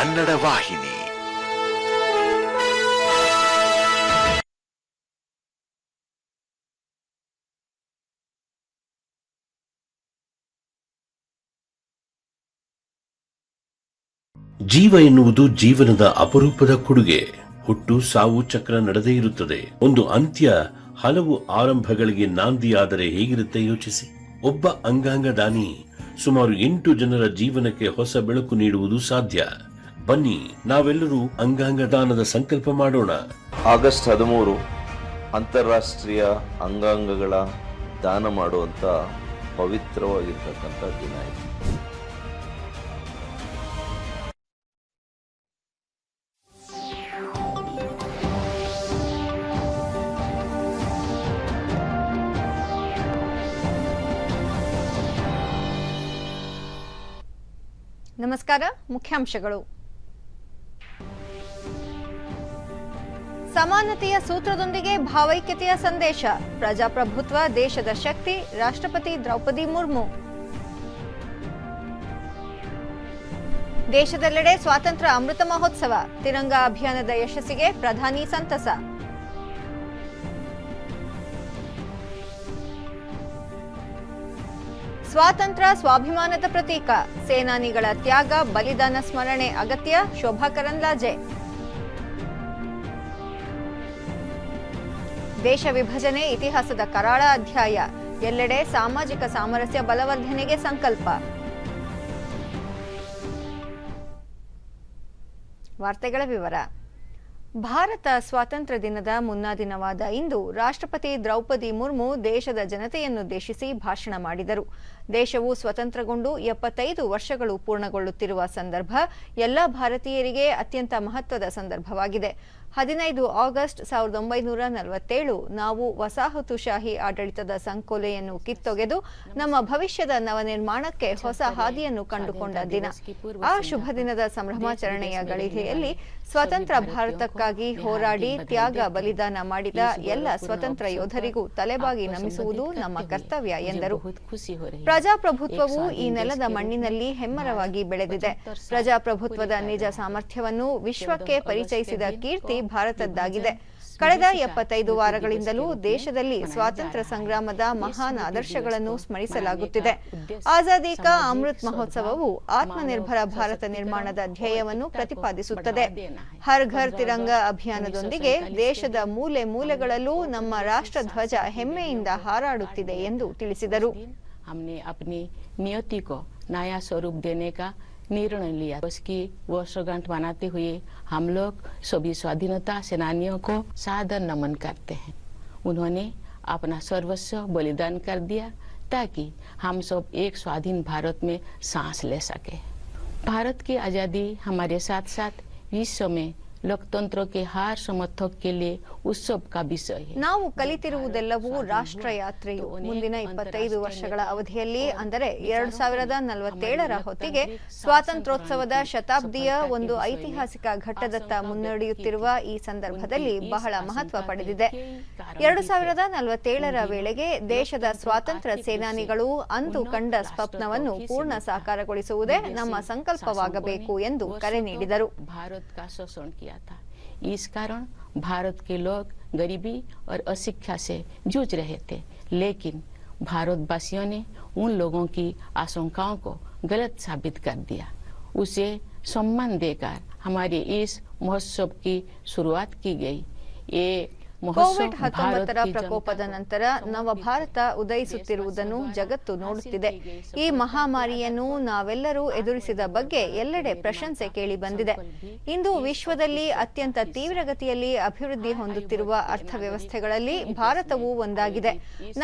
ಕನ್ನಡ ವಾಹಿನಿ. ಜೀವ ಎನ್ನುವುದು ಜೀವನದ ಅಪರೂಪದ ಕೊಡುಗೆ. ಹುಟ್ಟು ಸಾವು ಚಕ್ರ ನಡೆದೇ ಇರುತ್ತದೆ. ಒಂದು ಅಂತ್ಯ ಹಲವು ಆರಂಭಗಳಿಗೆ ನಾಂದಿಯಾದರೆ ಹೇಗಿರುತ್ತೆ ಯೋಚಿಸಿ. ಒಬ್ಬ ಅಂಗಾಂಗ ದಾನಿ ಸುಮಾರು 8 ಜನರ ಜೀವನಕ್ಕೆ ಹೊಸ ಬೆಳಕು ನೀಡುವುದು ಸಾಧ್ಯ. ಬನ್ನಿ ನಾವೆಲ್ಲರೂ ಅಂಗಾಂಗ ದಾನದ ಸಂಕಲ್ಪ ಮಾಡೋಣ. ಆಗಸ್ಟ್ 13 ಅಂತಾರಾಷ್ಟ್ರೀಯ ಅಂಗಾಂಗಗಳ ದಾನ ಮಾಡುವಂತ ಪವಿತ್ರವಾಗಿರ್ತಕ್ಕಂಥ ದಿನ ಇದೆ. ನಮಸ್ಕಾರ. ಮುಖ್ಯಾಂಶಗಳು. ಸಮಾನತೆಯ ಸೂತ್ರದೊಂದಿಗೆ ಭಾವೈಕ್ಯತೆಯ ಸಂದೇಶ. ಪ್ರಜಾಪ್ರಭುತ್ವ ದೇಶದ ಶಕ್ತಿ. ರಾಷ್ಟ್ರಪತಿ ದ್ರೌಪದಿ ಮುರ್ಮು. ದೇಶದೆಲ್ಲೆಡೆ ಸ್ವಾತಂತ್ರ್ಯ ಅಮೃತ ಮಹೋತ್ಸವ. ತಿರಂಗ ಅಭಿಯಾನದ ಯಶಸ್ಸಿಗೆ ಪ್ರಧಾನಿ ಸಂತಸ. ಸ್ವಾತಂತ್ರ್ಯ ಸ್ವಾಭಿಮಾನದ ಪ್ರತೀಕ. ಸೇನಾನಿಗಳ ತ್ಯಾಗ ಬಲಿದಾನ ಸ್ಮರಣೆ ಅಗತ್ಯ. ಶೋಭಾ ಕರಂದ್ಲಾಜೆ. ದೇಶ ವಿಭಜನೆ ಇತಿಹಾಸದ ಕರಾಳ ಅಧ್ಯಾಯ. ಎಲ್ಲೆಡೆ ಸಾಮಾಜಿಕ ಸಾಮರಸ್ಯ ಬಲವರ್ಧನೆಗೆ ಸಂಕಲ್ಪ. ವಾರ್ತೆಗಳ ವಿವರ. ಭಾರತ ಸ್ವಾತಂತ್ರ್ಯ ದಿನದ ಮುನ್ನಾ ದಿನವಾದ ಇಂದು ರಾಷ್ಟ್ರಪತಿ ದ್ರೌಪದಿ ಮುರ್ಮು ದೇಶದ ಜನತೆಯನ್ನುದ್ದೇಶಿಸಿ ಭಾಷಣ ಮಾಡಿದರು. ದೇಶವು ಸ್ವತಂತ್ರಗೊಂಡು 75 ವರ್ಷಗಳು ಪೂರ್ಣಗೊಳ್ಳುತ್ತಿರುವ ಸಂದರ್ಭ ಎಲ್ಲ ಭಾರತೀಯರಿಗೆ ಅತ್ಯಂತ ಮಹತ್ವದ ಸಂದರ್ಭವಾಗಿದೆ. 15 ಆಗಸ್ಟ್ 1947 ನಾವು ವಸಾಹತುಶಾಹಿ ಆಡಳಿತದ ಸಂಕೋಲೆಯನ್ನು ಕಿತ್ತೊಗೆದು ನಮ್ಮ ಭವಿಷ್ಯದ ನವನಿರ್ಮಾಣಕ್ಕೆ ಹೊಸ ಹಾದಿಯನ್ನು ಕಂಡುಕೊಂಡ ದಿನ. ಆ ಶುಭ ದಿನದ ಸಂಭ್ರಮಾಚರಣೆಯ ಗಳಿಗೆಯಲ್ಲಿ ಸ್ವತಂತ್ರ ಭಾರತಕ್ಕಾಗಿ ಹೋರಾಡಿ ತ್ಯಾಗ ಬಲಿದಾನ ಮಾಡಿದ ಎಲ್ಲ ಸ್ವತಂತ್ರ ಯೋಧರಿಗೂ ತಲೆಬಾಗಿ ನಮಿಸುವುದು ನಮ್ಮ ಕರ್ತವ್ಯ ಎಂದರು. ಪ್ರಜಾಪ್ರಭುತ್ವವು ಈ ನೆಲದ ಮಣ್ಣಿನಲ್ಲಿ ಹೆಮ್ಮರವಾಗಿ ಬೆಳೆದಿದೆ. ಪ್ರಜಾಪ್ರಭುತ್ವದ ನಿಜ ಸಾಮರ್ಥ್ಯವನ್ನು ವಿಶ್ವಕ್ಕೆ ಪರಿಚಯಿಸಿದ ಕೀರ್ತಿ ಭಾರತದ್ದಾಗಿದೆ. ಕಳೆದ 75 ವಾರಗಳಿಂದಲೂ ದೇಶದಲ್ಲಿ ಸ್ವಾತಂತ್ರ್ಯ ಸಂಗ್ರಾಮದ ಮಹಾನ್ ಆದರ್ಶಗಳನ್ನು ಸ್ಮರಿಸಲಾಗುತ್ತಿದೆ. ಆಜಾದಿ ಕಾ ಅಮೃತ್ ಮಹೋತ್ಸವವು ಆತ್ಮನಿರ್ಭರ ಭಾರತ ನಿರ್ಮಾಣದ ಧ್ಯೇಯವನ್ನು ಪ್ರತಿಪಾದಿಸುತ್ತದೆ. ಹರ್ ಘರ್ ತಿರಂಗ ಅಭಿಯಾನದೊಂದಿಗೆ ದೇಶದ ಮೂಲೆ ಮೂಲೆಗಳಲ್ಲೂ ನಮ್ಮ ರಾಷ್ಟ್ರ ಧ್ವಜ ಹೆಮ್ಮೆಯಿಂದ ಹಾರಾಡುತ್ತಿದೆ ಎಂದು ತಿಳಿಸಿದರು. हमने अपनी नियति को नया स्वरूप देने का निर्णय लिया. उसकी वर्षगांठ मनाते हुए हम लोग सभी स्वाधीनता सेनानियों को सादर नमन करते हैं. उन्होंने अपना सर्वस्व बलिदान कर दिया ताकि हम सब एक स्वाधीन भारत में सांस ले सके. भारत की आजादी हमारे साथ साथ विश्व में लोकतंत्र के हर समर्थक के लिए उत्सव का विषय है. ನಾವು ಕಲಿತಿರುವುದೆಲ್ಲವೂ ರಾಷ್ಟ್ರ ಯಾತ್ರೆಯು. ಮುಂದಿನ 25 ವರ್ಷಗಳ ಅವಧಿಯಲ್ಲಿ ಅಂದರೆ 2047ರ ಹೊತ್ತಿಗೆ ಸ್ವಾತಂತ್ರ್ಯೋತ್ಸವದ ಶತಾಬ್ದಿಯ ಒಂದು ಐತಿಹಾಸಿಕ ಘಟ್ಟದತ್ತ ಮುನ್ನಡೆಯುತ್ತಿರುವ ಈ ಸಂದರ್ಭದಲ್ಲಿ ಬಹಳ ಮಹತ್ವ ಪಡೆದಿದೆ. 2047ರ ವೇಳೆಗೆ ದೇಶದ ಸ್ವಾತಂತ್ರ್ಯ ಸೇನಾನಿಗಳು ಅಂದು ಕಂಡ ಸ್ವಪ್ನವನ್ನು ಪೂರ್ಣ ಸಾಕಾರಗೊಳಿಸುವುದೇ ನಮ್ಮ ಸಂಕಲ್ಪವಾಗಬೇಕು ಎಂದು ಕರೆ ನೀಡಿದರು. इस कारण भारत के लोग गरीबी और अशिक्षा से जूझ रहे थे, लेकिन भारतवासियों ने उन लोगों की आशंकाओं को गलत साबित कर दिया. उसे सम्मान देकर हमारे इस महोत्सव की शुरुआत की गई. ये ಕೋವಿಡ್-19 ಪ್ರಕೋಪದ ನಂತರ ನವಭಾರತ ಉದಯಿಸುತ್ತಿರುವುದನ್ನು ಜಗತ್ತು ನೋಡುತ್ತಿದೆ. ಈ ಮಹಾಮಾರಿಯನ್ನು ನಾವೆಲ್ಲರೂ ಎದುರಿಸಿದ ಬಗ್ಗೆ ಎಲ್ಲೆಡೆ ಪ್ರಶಂಸೆ ಕೇಳಿ ಬಂದಿದೆ. ಇಂದು ವಿಶ್ವದಲ್ಲಿ ಅತ್ಯಂತ ತೀವ್ರಗತಿಯಲ್ಲಿ ಅಭಿವೃದ್ಧಿ ಹೊಂದುತ್ತಿರುವ ಅರ್ಥವ್ಯವಸ್ಥೆಗಳಲ್ಲಿ ಭಾರತವೂ ಒಂದಾಗಿದೆ.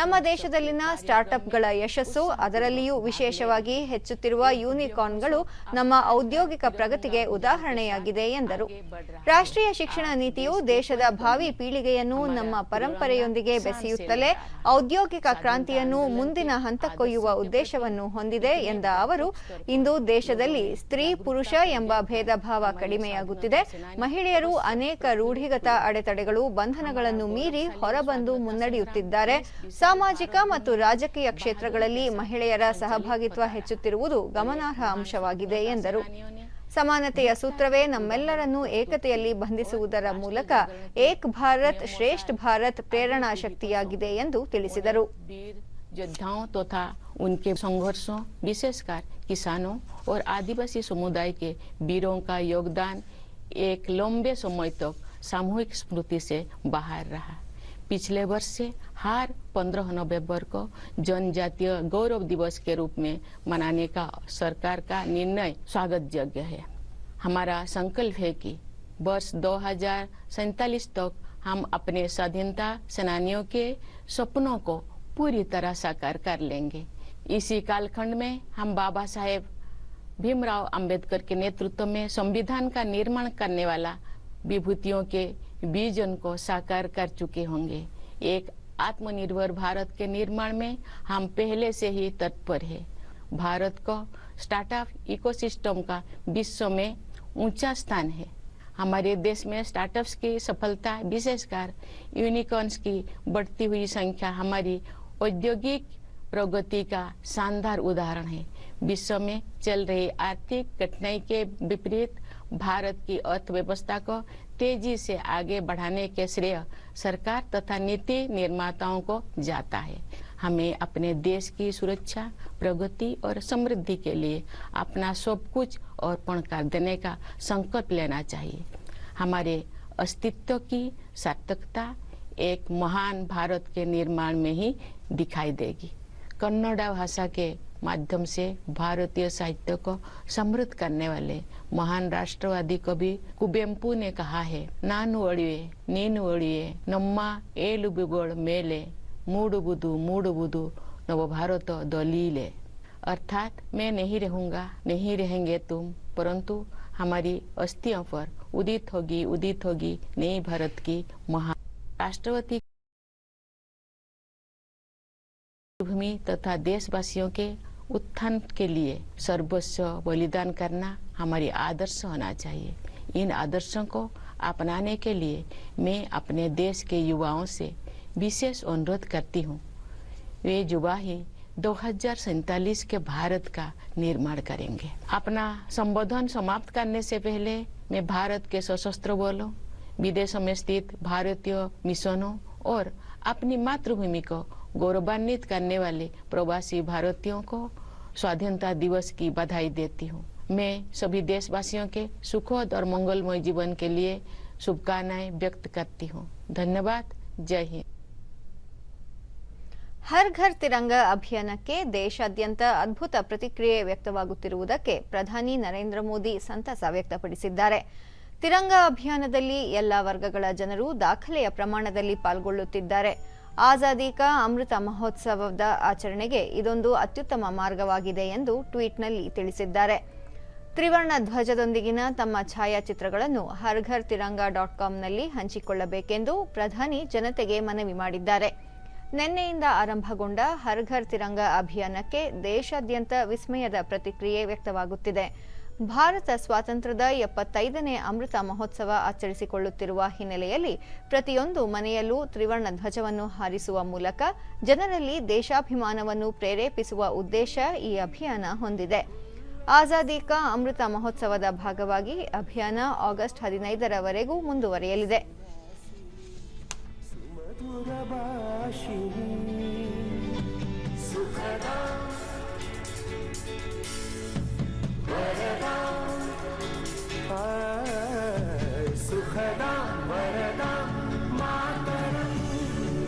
ನಮ್ಮ ದೇಶದಲ್ಲಿನ ಸ್ಟಾರ್ಟ್ಅಪ್ಗಳ ಯಶಸ್ಸು, ಅದರಲ್ಲಿಯೂ ವಿಶೇಷವಾಗಿ ಹೆಚ್ಚುತ್ತಿರುವ ಯೂನಿಕಾರ್ನ್ಗಳು ನಮ್ಮ ಔದ್ಯೋಗಿಕ ಪ್ರಗತಿಗೆ ಉದಾಹರಣೆಯಾಗಿದೆ ಎಂದರು. ರಾಷ್ಟ್ರೀಯ ಶಿಕ್ಷಣ ನೀತಿಯು ದೇಶದ ಭಾವಿ ಪೀಳಿಗೆಯನ್ನು ನಮ್ಮ ಪರಂಪರೆಯೊಂದಿಗೆ ಬೆಸೆಯುತ್ತಲೇ ಔದ್ಯೋಗಿಕ ಕ್ರಾಂತಿಯನ್ನು ಮುಂದಿನ ಹಂತಕ್ಕೊಯ್ಯುವ ಉದ್ದೇಶವನ್ನು ಹೊಂದಿದೆ ಎಂದ ಅವರು, ಇಂದು ದೇಶದಲ್ಲಿ ಸ್ತ್ರೀ ಪುರುಷ ಎಂಬ ಭೇದ ಭಾವ ಕಡಿಮೆಯಾಗುತ್ತಿದೆ. ಮಹಿಳೆಯರು ಅನೇಕ ರೂಢಿಗತ ಅಡೆತಡೆಗಳು, ಬಂಧನಗಳನ್ನು ಮೀರಿ ಹೊರಬಂದು ಮುನ್ನಡೆಯುತ್ತಿದ್ದಾರೆ. ಸಾಮಾಜಿಕ ಮತ್ತು ರಾಜಕೀಯ ಕ್ಷೇತ್ರಗಳಲ್ಲಿ ಮಹಿಳೆಯರ ಸಹಭಾಗಿತ್ವ ಹೆಚ್ಚುತ್ತಿರುವುದು ಗಮನಾರ್ಹ ಅಂಶವಾಗಿದೆ ಎಂದರು. ಸಮಾನತೆಯ ಸೂತ್ರವೇ ನಮ್ಮೆಲ್ಲರನ್ನೂ ಏಕತೆಯಲ್ಲಿ ಬಂಧಿಸುವುದರ ಮೂಲಕ ಏಕ್ ಭಾರತ್ ಶ್ರೇಷ್ಠ ಭಾರತ್ ಪ್ರೇರಣಾ ಶಕ್ತಿಯಾಗಿದೆ ಎಂದು ತಿಳಿಸಿದರು. योद्धाओं तथा उनके संघर्षों, विशेषकर किसानों और आदिवासी समुदाय के वीरों का योगदान एक लंबे समय तक सामूहिक स्मृति से बाहर रहा। पिछले वर्ष से हर 15 नवंबर को जनजातीय गौरव दिवस के रूप में मनाने का सरकार का निर्णय स्वागत योग्य है। हमारा संकल्प है कि वर्ष 2047 तक हम अपने स्वाधीनता सेनानियों के सपनों को पूरी तरह साकार कर लेंगे। इसी कालखंड में हम बाबा साहेब भीमराव अंबेडकर के नेतृत्व में संविधान का निर्माण करने वाला विभूतियों के विजन को साकार कर चुके होंगे। एक आत्मनिर्भर भारत के निर्माण में हम पहले से ही तत्पर है। भारत को स्टार्टअप इकोसिस्टम का विश्व में ऊंचा स्थान है। हमारे देश में स्टार्टअप्स की सफलता, विशेषकर यूनिकॉर्न्स की बढ़ती हुई संख्या हमारी औद्योगिक प्रगति का शानदार उदाहरण है। विश्व में चल रही आर्थिक कठिनाई के विपरीत भारत की अर्थव्यवस्था को तेजी से आगे बढ़ाने के श्रेय सरकार तथा नीति निर्माताओं को जाता है। हमें अपने देश की सुरक्षा, प्रगति और समृद्धि के लिए अपना सब कुछ अर्पण कर देने का संकल्प लेना चाहिए। हमारे अस्तित्व की सार्थकता एक महान भारत के निर्माण में ही दिखाई देगी। कन्नड़ भाषा के माध्यम से भारतीय साहित्य को समृद्ध करने वाले महान राष्ट्रवादी कवि कुवेंपु ने कहा है, नानु अड़िवे नीनु अड़िवे नम्मा एलुबुगोड़ मेले मूडुबुदु नव भारत दलीले। अर्थात मैं नहीं रहूंगा, नहीं रहेंगे तुम, परंतु हमारी अस्थियों पर उदित होगी नई भारत की महान राष्ट्रवती भूमि तथा देशवासियों के उत्थान के लिए सर्वस्व बलिदान करना हमारी आदर्श होना चाहिए। इन आदर्शों को अपनाने के लिए मैं अपने देश के युवाओं से विशेष अनुरोध करती हूँ। वे युवा ही 2047 के भारत का निर्माण करेंगे। अपना संबोधन समाप्त करने से पहले मैं भारत के सशस्त्र बलों, विदेशों में स्थित भारतीय मिशनों और अपनी मातृभूमि को गौरवान्वित करने वाले प्रवासी भारतीयों को स्वाधीनता दिवस की बधाई देती हूँ। मैं सभी देशवासियों के सुखद और मंगलमय जीवन के लिए शुभकामनाएं व्यक्त करती हूँ। धन्यवाद। जय हिंद। ಹರ್ ಘರ್ ತಿರಂಗ ಅಭಿಯಾನಕ್ಕೆ ದೇಶಾದ್ಯಂತ ಅದ್ಭುತ ಪ್ರತಿಕ್ರಿಯೆ ವ್ಯಕ್ತವಾಗುತ್ತಿರುವುದಕ್ಕೆ ಪ್ರಧಾನಿ ನರೇಂದ್ರ ಮೋದಿ ಸಂತಸ ವ್ಯಕ್ತಪಡಿಸಿದ್ದಾರೆ. ತಿರಂಗ ಅಭಿಯಾನದಲ್ಲಿ ಎಲ್ಲಾ ವರ್ಗಗಳ ಜನರು ದಾಖಲೆಯ ಪ್ರಮಾಣದಲ್ಲಿ ಪಾಲ್ಗೊಳ್ಳುತ್ತಿದ್ದಾರೆ. ಆಜಾದಿ ಕಾ ಅಮೃತ ಮಹೋತ್ಸವದ ಆಚರಣೆಗೆ ಇದೊಂದು ಅತ್ಯುತ್ತಮ ಮಾರ್ಗವಾಗಿದೆ ಎಂದು ಟ್ವೀಟ್ನಲ್ಲಿ ತಿಳಿಸಿದ್ದಾರೆ. ತ್ರಿವರ್ಣ ಧ್ವಜದೊಂದಿಗಿನ ತಮ್ಮ ಛಾಯಾಚಿತ್ರಗಳನ್ನು harghar-tiranga.comನಲ್ಲಿ ಹಂಚಿಕೊಳ್ಳಬೇಕೆಂದು ಪ್ರಧಾನಿ ಜನತೆಗೆ ಮನವಿ ಮಾಡಿದ್ದಾರೆ. ನಿನ್ನೆಯಿಂದ ಆರಂಭಗೊಂಡ ಹರ್ ಘರ್ ತಿರಂಗ ಅಭಿಯಾನಕ್ಕೆ ದೇಶಾದ್ಯಂತ ವಿಸ್ಮಯದ ಪ್ರತಿಕ್ರಿಯೆ ವ್ಯಕ್ತವಾಗುತ್ತಿದೆ. ಭಾರತ ಸ್ವಾತಂತ್ರ್ಯದ 75ನೇ ಅಮೃತ ಮಹೋತ್ಸವ ಆಚರಿಸಿಕೊಳ್ಳುತ್ತಿರುವ ಹಿನ್ನೆಲೆಯಲ್ಲಿ ಪ್ರತಿಯೊಂದು ಮನೆಯಲ್ಲೂ ತ್ರಿವರ್ಣ ಧ್ವಜವನ್ನು ಹಾರಿಸುವ ಮೂಲಕ ಜನರಲ್ಲಿ ದೇಶಾಭಿಮಾನವನ್ನು ಪ್ರೇರೇಪಿಸುವ ಉದ್ದೇಶ ಈ ಅಭಿಯಾನ ಹೊಂದಿದೆ. ಆಜಾದಿ ಕಾ ಅಮೃತ ಮಹೋತ್ಸವದ ಭಾಗವಾಗಿ ಅಭಿಯಾನ ಆಗಸ್ಟ್ 15ರವರೆಗೂ ಮುಂದುವರಿಯಲಿದೆ.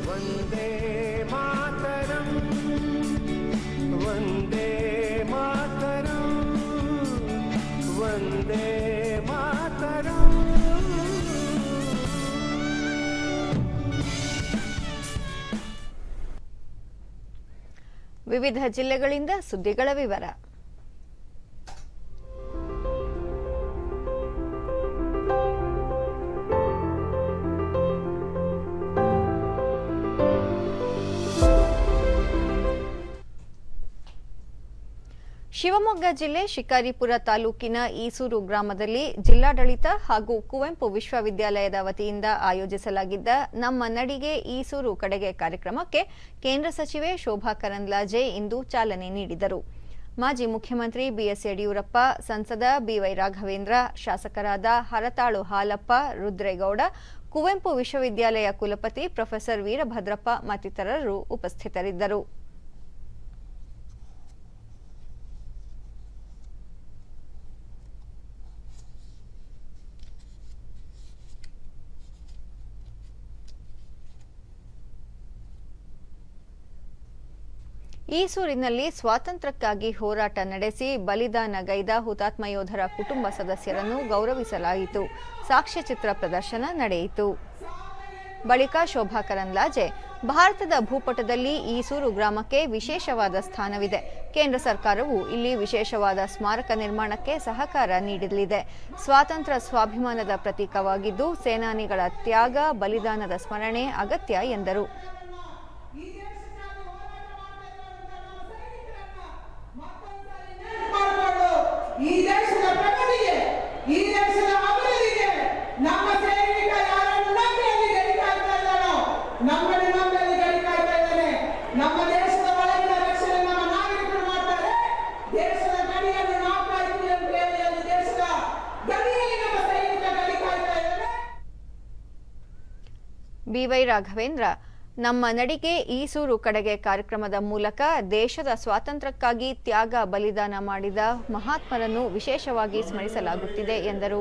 वंदे मातरम वंदे मातरम वंदे मातरम। ವಿವಿಧ ಜಿಲ್ಲೆಗಳಿಂದ ಸುದ್ದಿಗಳ ವಿವರ. ಶಿವಮೊಗ್ಗ ಜಿಲ್ಲೆ ಶಿಕಾರಿಪುರ ತಾಲೂಕಿನ ಈಸೂರು ಗ್ರಾಮದಲ್ಲಿ ಜಿಲ್ಲಾಡಳಿತ ಹಾಗೂ ಕುವೆಂಪು ವಿಶ್ವವಿದ್ಯಾಲಯದ ವತಿಯಿಂದ ಆಯೋಜಿಸಲಾಗಿದ್ದ ನಮ್ಮ ನಡಿಗೆ ಈಸೂರು ಕಡೆಗೆ ಕಾರ್ಯಕ್ರಮಕ್ಕೆ ಕೇಂದ್ರ ಸಚಿವೆ ಶೋಭಾ ಕರಂದ್ಲಾಜೆ ಇಂದು ಚಾಲನೆ ನೀಡಿದರು. ಮಾಜಿ ಮುಖ್ಯಮಂತ್ರಿ ಬಿಎಸ್ ಯಡಿಯೂರಪ್ಪ, ಸಂಸದ ಬಿವೈ ರಾಘವೇಂದ್ರ, ಶಾಸಕರಾದ ಹರತಾಳು ಹಾಲಪ್ಪ, ರುದ್ರೇಗೌಡ, ಕುವೆಂಪು ವಿಶ್ವವಿದ್ಯಾಲಯ ಕುಲಪತಿ ಪ್ರೊಫೆಸರ್ ವೀರಭದ್ರಪ್ಪ ಮತ್ತಿತರರು ಉಪಸ್ಥಿತರಿದ್ದರು. ಈಸೂರಿನಲ್ಲಿ ಸ್ವಾತಂತ್ರ್ಯಕ್ಕಾಗಿ ಹೋರಾಟ ನಡೆಸಿ ಬಲಿದಾನಗೈದ ಹುತಾತ್ಮ ಯೋಧರ ಕುಟುಂಬ ಸದಸ್ಯರನ್ನು ಗೌರವಿಸಲಾಯಿತು. ಸಾಕ್ಷ್ಯಚಿತ್ರ ಪ್ರದರ್ಶನ ನಡೆಯಿತು. ಬಳಿಕ ಶೋಭಾ ಕರಂದ್ಲಾಜೆ, ಭಾರತದ ಭೂಪಟದಲ್ಲಿ ಈಸೂರು ಗ್ರಾಮಕ್ಕೆ ವಿಶೇಷವಾದ ಸ್ಥಾನವಿದೆ. ಕೇಂದ್ರ ಸರ್ಕಾರವು ಇಲ್ಲಿ ವಿಶೇಷವಾದ ಸ್ಮಾರಕ ನಿರ್ಮಾಣಕ್ಕೆ ಸಹಕಾರ ನೀಡಲಿದೆ. ಸ್ವಾತಂತ್ರ್ಯ ಸ್ವಾಭಿಮಾನದ ಪ್ರತೀಕವಾಗಿದ್ದು ಸೇನಾನಿಗಳ ತ್ಯಾಗ, ಬಲಿದಾನದ ಸ್ಮರಣೆ ಅಗತ್ಯ ಎಂದರು. ಈ ದೇಶದ ಪ್ರಗತಿಗೆ, ಈ ದೇಶದ ಅಭಿವೃದ್ಧಿಗೆ ನಮ್ಮ ಸೈನಿಕ ಯಾರನ್ನು ನಂಬಿಯಲ್ಲಿ ಗಡಿಕಾಯ್ತಾ ಇದ್ದಾನೋ, ನಮ್ಮಲ್ಲಿ ಗಡಿಕಾಯ್ತಾ ಇದ್ದಾನೆ. ನಮ್ಮ ದೇಶದ ಒಳಗಿನ ರಕ್ಷಣೆ ನಮ್ಮ ನಾಗರಿಕರು ಮಾಡ್ತಾರೆ. ದೇಶದ ಗಡಿಯನ್ನು ನಾವು ಕಾಯ್ತೀವಿ ಅಂತ ಹೇಳಿ ಅಲ್ಲಿ ದೇಶದ ಗಡಿಯಲ್ಲಿ ನಮ್ಮ ಸೈನಿಕ ಗಡಿಕಾಯ್ತಾ ಇದ್ದಾನೆ. ಬಿವೈ ರಾಘವೇಂದ್ರ, ನಮ್ಮ ನಡಿಗೆ ಈಸೂರು ಕಡೆಗೆ ಕಾರ್ಯಕ್ರಮದ ಮೂಲಕ ದೇಶದ ಸ್ವಾತಂತ್ರ್ಯಕ್ಕಾಗಿ ತ್ಯಾಗ ಬಲಿದಾನ ಮಾಡಿದ ಮಹಾತ್ಮರನ್ನು ವಿಶೇಷವಾಗಿ ಸ್ಮರಿಸಲಾಗುತ್ತಿದೆ ಎಂದರು.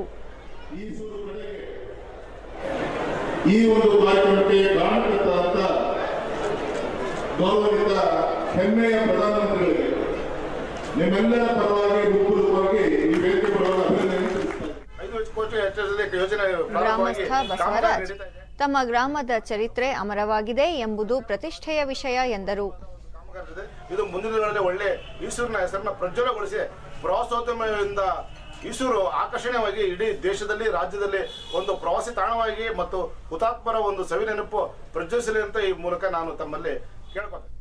ಈ ಒಂದು ಕಾರ್ಯಕ್ರಮಕ್ಕೆ ಕಾರಣಕರ್ತರಾದ ಗೌರವಿತ ಹೆಮ್ಮೆಯ ಪ್ರಧಾನಮಂತ್ರಿಗಳಿಗೆ ನಿಮ್ಮೆಲ್ಲರ ಪರವಾಗಿ ಹೃತ್ಪೂರ್ವಕವಾಗಿ ಈ ವೇದಿಕೆ ಪರವಾಗಿ ಅಭಿನಂದನೆ. ಗ್ರಾಮಸ್ಥ ಬಸವರಾಜ್, ತಮ್ಮ ಗ್ರಾಮದ ಚರಿತ್ರೆ ಅಮರವಾಗಿದೆ ಎಂಬುದು ಪ್ರತಿಷ್ಠೆಯ ವಿಷಯ ಎಂದರು. ಇದು ಮುಂದಿನ ದಿನಗಳಲ್ಲಿ ಒಳ್ಳೆ ಈಸೂರಿನ ಹೆಸರನ್ನ ಪ್ರಜ್ವಲಗೊಳಿಸಿ ಪ್ರವಾಸೋದ್ಯಮದಿಂದ ಈಸೂರು ಆಕರ್ಷಣೀಯವಾಗಿ ಇಡೀ ದೇಶದಲ್ಲಿ, ರಾಜ್ಯದಲ್ಲಿ ಒಂದು ಪ್ರವಾಸಿ ತಾಣವಾಗಿ ಮತ್ತು ಹುತಾತ್ಮರ ಒಂದು ಸವಿನೆನಪು ಪ್ರಜ್ವಲಿಸಲಿ ಅಂತ ಈ ಮೂಲಕ ನಾನು ತಮ್ಮಲ್ಲಿ ಕೇಳ್ಕೊಳ್ತೇನೆ.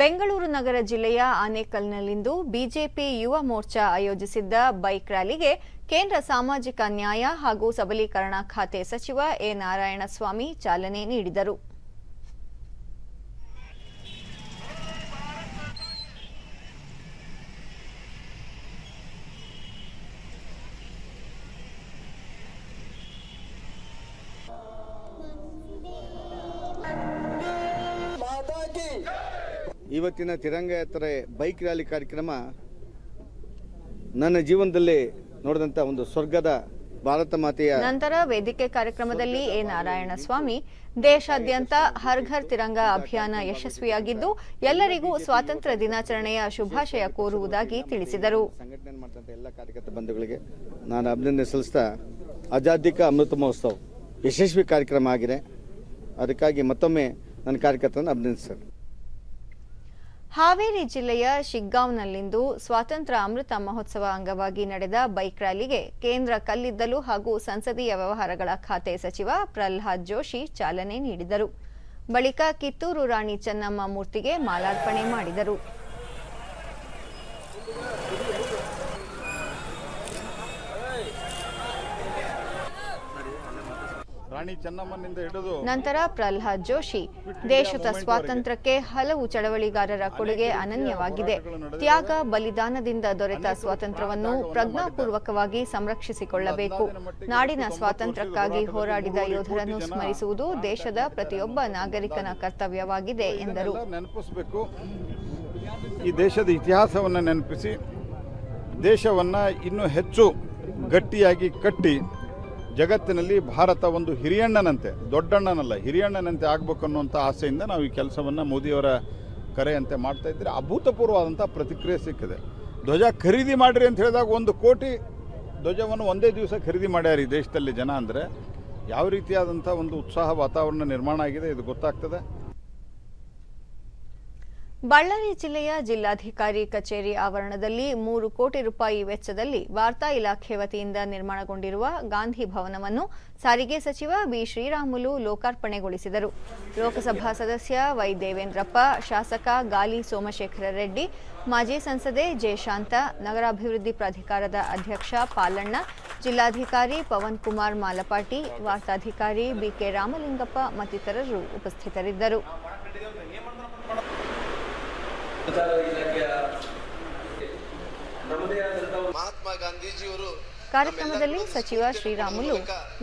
ಬೆಂಗಳೂರು ನಗರ ಜಿಲ್ಲೆಯ ಆನೇಕಲ್ನಲ್ಲಿಂದು ಬಿಜೆಪಿ ಯುವ ಮೋರ್ಚಾ ಆಯೋಜಿಸಿದ್ದ ಬೈಕ್ ರ್ಯಾಲಿಗೆ ಕೇಂದ್ರ ಸಾಮಾಜಿಕ ನ್ಯಾಯ ಹಾಗೂ ಸಬಲೀಕರಣ ಖಾತೆ ಸಚಿವ ಎ ನಾರಾಯಣಸ್ವಾಮಿ ಚಾಲನೆ ನೀಡಿದರು. ಇವತ್ತಿನ ತಿರಂಗ ಯಾತ್ರೆ ಬೈಕ್ ರ್ಯಾಲಿ ಕಾರ್ಯಕ್ರಮ ನನ್ನ ಜೀವನದಲ್ಲಿ ನೋಡಿದಂಥ ಒಂದು ಸ್ವರ್ಗದ ಭಾರತ ಮಾತೆಯ. ನಂತರ ವೇದಿಕೆ ಕಾರ್ಯಕ್ರಮದಲ್ಲಿ ಎ ನಾರಾಯಣಸ್ವಾಮಿ, ದೇಶಾದ್ಯಂತ ಹರ್ ಘರ್ ತಿರಂಗ ಅಭಿಯಾನ ಯಶಸ್ವಿಯಾಗಿದ್ದು ಎಲ್ಲರಿಗೂ ಸ್ವಾತಂತ್ರ್ಯ ದಿನಾಚರಣೆಯ ಶುಭಾಶಯ ಕೋರುವುದಾಗಿ ತಿಳಿಸಿದರು. ಸಂಘಟನೆ ಮಾಡಿದಂಥ ಎಲ್ಲ ಕಾರ್ಯಕರ್ತ ಬಂಧುಗಳಿಗೆ ನಾನು ಅಭಿನಂದನೆ ಸಲ್ಲಿಸ್ತಾ, ಆಜಾದಿ ಕಾ ಅಮೃತ ಮಹೋತ್ಸವ ಯಶಸ್ವಿ ಕಾರ್ಯಕ್ರಮ ಆಗಿದೆ. ಅದಕ್ಕಾಗಿ ಮತ್ತೊಮ್ಮೆ ನನ್ನ ಕಾರ್ಯಕರ್ತರನ್ನು ಅಭಿನಂದಿಸ್ತಾರೆ. ಹಾವೇರಿ ಜಿಲ್ಲೆಯ ಶಿಗ್ಗಾಂವ್ನಲ್ಲಿಂದು ಸ್ವಾತಂತ್ರ್ಯ ಅಮೃತ ಮಹೋತ್ಸವ ಅಂಗವಾಗಿ ನಡೆದ ಬೈಕ್ ರ್ಯಾಲಿಗೆ ಕೇಂದ್ರ ಕಲ್ಲಿದ್ದಲು ಹಾಗೂ ಸಂಸದೀಯ ವ್ಯವಹಾರಗಳ ಖಾತೆ ಸಚಿವ ಪ್ರಹ್ಲಾದ್ ಜೋಶಿ ಚಾಲನೆ ನೀಡಿದರು. ಬಳಿಕ ಕಿತ್ತೂರು ರಾಣಿ ಚೆನ್ನಮ್ಮ ಮೂರ್ತಿಗೆ ಮಾಲಾರ್ಪಣೆ ಮಾಡಿದರು. ನಂತರ ಪ್ರಹ್ಲಾದ್ ಜೋಶಿ, ದೇಶದ ಸ್ವಾತಂತ್ರ್ಯಕ್ಕೆ ಹಲವು ಚಳವಳಿಗಾರರ ಕೊಡುಗೆ ಅನನ್ಯವಾಗಿದೆ. ತ್ಯಾಗ ಬಲಿದಾನದಿಂದ ದೊರೆತ ಸ್ವಾತಂತ್ರ್ಯವನ್ನು ಪ್ರಜ್ಞಾಪೂರ್ವಕವಾಗಿ ಸಂರಕ್ಷಿಸಿಕೊಳ್ಳಬೇಕು. ನಾಡಿನ ಸ್ವಾತಂತ್ರ್ಯಕ್ಕಾಗಿ ಹೋರಾಡಿದ ಯೋಧರನ್ನು ಸ್ಮರಿಸುವುದು ದೇಶದ ಪ್ರತಿಯೊಬ್ಬ ನಾಗರಿಕನ ಕರ್ತವ್ಯವಾಗಿದೆ ಎಂದರು. ಈ ದೇಶದ ಇತಿಹಾಸವನ್ನು ನೆನಪಿಸಿ ದೇಶವನ್ನು ಇನ್ನೂ ಹೆಚ್ಚು ಗಟ್ಟಿಯಾಗಿ ಕಟ್ಟಿ ಜಗತ್ತಿನಲ್ಲಿ ಭಾರತ ಒಂದು ಹಿರಿಯಣ್ಣನಂತೆ, ದೊಡ್ಡಣ್ಣನಲ್ಲ ಹಿರಿಯಣ್ಣನಂತೆ ಆಗಬೇಕು ಅನ್ನುವಂಥ ಆಸೆಯಿಂದ ನಾವು ಈ ಕೆಲಸವನ್ನು ಮೋದಿಯವರ ಕರೆಯಂತೆ ಮಾಡ್ತಾ ಇದ್ದರೆ ಅಭೂತಪೂರ್ವವಾದಂಥ ಪ್ರತಿಕ್ರಿಯೆ ಸಿಕ್ಕಿದೆ. ಧ್ವಜ ಖರೀದಿ ಮಾಡಿರಿ ಅಂತ ಹೇಳಿದಾಗ 1 ಕೋಟಿ ಧ್ವಜವನ್ನು ಒಂದೇ ದಿವಸ ಖರೀದಿ ಮಾಡ್ಯಾರ ಈ ದೇಶದಲ್ಲಿ ಜನ. ಅಂದರೆ ಯಾವ ರೀತಿಯಾದಂಥ ಒಂದು ಉತ್ಸಾಹ ವಾತಾವರಣ ನಿರ್ಮಾಣ ಆಗಿದೆ ಇದು ಗೊತ್ತಾಗ್ತದೆ. ಬಳ್ಳಾರಿ ಜಿಲ್ಲೆಯ ಜಿಲ್ಲಾಧಿಕಾರಿ ಕಚೇರಿ ಆವರಣದಲ್ಲಿ 3 ಕೋಟಿ ರೂಪಾಯಿ ವೆಚ್ಚದಲ್ಲಿ ವಾರ್ತಾ ಇಲಾಖೆ ವತಿಯಿಂದ ನಿರ್ಮಾಣಗೊಂಡಿರುವ ಗಾಂಧಿ ಭವನವನ್ನು ಸಾರಿಗೆ ಸಚಿವ ಬಿ ಶ್ರೀರಾಮುಲು ಲೋಕಾರ್ಪಣೆಗೊಳಿಸಿದರು. ಲೋಕಸಭಾ ಸದಸ್ಯ ವೈ ದೇವೇಂದ್ರಪ್ಪ, ಶಾಸಕ ಗಾಲಿ ಸೋಮಶೇಖರ ರೆಡ್ಡಿ, ಮಾಜಿ ಸಂಸದೆ ಜೆ ಶಾಂತ, ನಗರಾಭಿವೃದ್ಧಿ ಪ್ರಾಧಿಕಾರದ ಅಧ್ಯಕ್ಷ ಪಾಲಣ್ಣ, ಜಿಲ್ಲಾಧಿಕಾರಿ ಪವನ್ ಕುಮಾರ್ ಮಾಲಪಾಟಿ, ವಾರ್ತಾಧಿಕಾರಿ ಬಿಕೆ ರಾಮಲಿಂಗಪ್ಪ ಮತ್ತಿತರರು ಉಪಸ್ಥಿತರಿದ್ದರು. ಮಹಾತ್ಮ ಗಾಂಧೀಜಿಯವರು ಕಾರ್ಯಕ್ರಮದಲ್ಲಿ ಸಚಿವ ಶ್ರೀರಾಮುಲು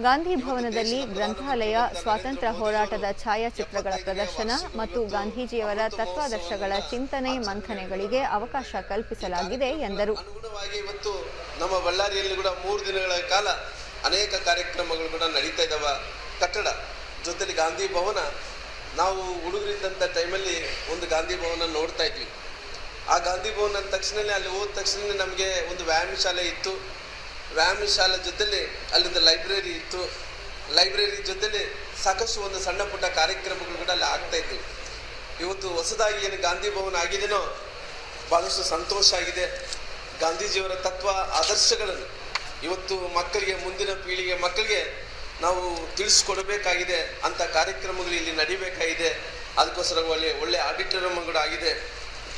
ಗಾಂಧಿ ಭವನದಲ್ಲಿ ಗ್ರಂಥಾಲಯ, ಸ್ವಾತಂತ್ರ್ಯ ಹೋರಾಟದ ಛಾಯಾಚಿತ್ರಗಳ ಪ್ರದರ್ಶನ ಮತ್ತು ಗಾಂಧೀಜಿಯವರ ತತ್ವಾದರ್ಶಗಳ ಚಿಂತನೆ ಮಂಥನೆಗಳಿಗೆ ಅವಕಾಶ ಕಲ್ಪಿಸಲಾಗಿದೆ ಎಂದರು. ಅನುಗುಣವಾಗಿ ಇವತ್ತು ನಮ್ಮ ಬಳ್ಳಾರಿಯಲ್ಲಿ ಕೂಡ 3 ದಿನಗಳ ಕಾಲ ಅನೇಕ ಕಾರ್ಯಕ್ರಮಗಳು ಕೂಡ ನಡೀತಾ ಇದ್ದಾವೆ. ಕಟ್ಟಡ ಜೊತೆಲಿ ಗಾಂಧಿ ಭವನ, ನಾವು ಹುಡುಗರಿದ್ದಂಥ ಟೈಮಲ್ಲಿ ಒಂದು ಗಾಂಧಿ ಭವನ ನೋಡ್ತಾ ಇದ್ವಿ. ಆ ಗಾಂಧಿ ಭವನ ಅಂದ ತಕ್ಷಣ ಅಲ್ಲಿ ಹೋದ ತಕ್ಷಣ ನಮಗೆ ಒಂದು ವ್ಯಾಯಾಮ ಶಾಲೆ ಇತ್ತು. ವ್ಯಾಯಾಮ ಶಾಲೆ ಜೊತೆಲಿ ಅಲ್ಲಿಂದ ಲೈಬ್ರರಿ ಇತ್ತು. ಲೈಬ್ರರಿ ಜೊತೆಲಿ ಸಾಕಷ್ಟು ಒಂದು ಸಣ್ಣ ಪುಟ್ಟ ಕಾರ್ಯಕ್ರಮಗಳು ಕೂಡ ಅಲ್ಲಿ ಆಗ್ತಾ ಇದ್ವು. ಇವತ್ತು ಹೊಸದಾಗಿ ಏನು ಗಾಂಧಿ ಭವನ ಆಗಿದೆನೋ ಭಾಳಷ್ಟು ಸಂತೋಷ ಆಗಿದೆ. ಗಾಂಧೀಜಿಯವರ ತತ್ವ ಆದರ್ಶಗಳನ್ನು ಇವತ್ತು ಮಕ್ಕಳಿಗೆ, ಮುಂದಿನ ಪೀಳಿಗೆ ಮಕ್ಕಳಿಗೆ ನಾವು ತಿಳಿಸ್ಕೊಡ್ಬೇಕಾಗಿದೆ. ಅಂಥ ಕಾರ್ಯಕ್ರಮಗಳು ಇಲ್ಲಿ ನಡಿಬೇಕಾಗಿದೆ. ಅದಕ್ಕೋಸ್ಕರ ಒಳ್ಳೆ ಆಡಿಟೋರಿಯಂ ಕೂಡ ಆಗಿದೆ,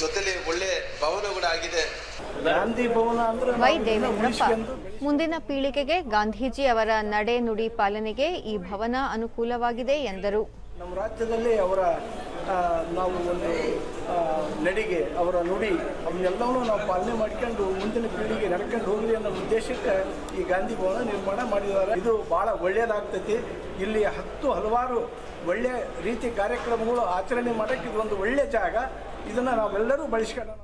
ಜೊತೆಲಿ ಒಳ್ಳೆ ಭವನ ಕೂಡ ಆಗಿದೆ. ವೈ ದೇವೇಂದ್ರಪ್ಪ ಮುಂದಿನ ಪೀಳಿಗೆಗೆ ಗಾಂಧೀಜಿ ಅವರ ನಡೆ ನುಡಿ ಪಾಲನೆಗೆ ಈ ಭವನ ಅನುಕೂಲವಾಗಿದೆ ಎಂದರು. ನಮ್ಮ ರಾಜ್ಯದಲ್ಲಿ ಅವರ ನಾವು ಒಂದು ನಡಿಗೆ, ಅವರ ನುಡಿ ಅವನ್ನೆಲ್ಲವೂ ನಾವು ಪಾಲನೆ ಮಾಡ್ಕೊಂಡು ಮುಂದಿನ ಪೀಳಿಗೆ ನಡ್ಕೊಂಡು ಹೋಗಲಿ ಅನ್ನೋ ಉದ್ದೇಶಕ್ಕೆ ಈ ಗಾಂಧಿ ಭವನ ನಿರ್ಮಾಣ ಮಾಡಿದ್ದಾರೆ. ಇದು ಭಾಳ ಒಳ್ಳೆಯದಾಗ್ತೈತಿ. ಇಲ್ಲಿ ಹಲವಾರು ಒಳ್ಳೆಯ ರೀತಿ ಕಾರ್ಯಕ್ರಮಗಳು ಆಚರಣೆ ಮಾಡೋಕ್ಕೆ ಇದು ಒಂದು ಒಳ್ಳೆಯ ಜಾಗ. ಇದನ್ನು ನಾವೆಲ್ಲರೂ ಬಳಸ್ಕೊಳ್ಳೋಣ.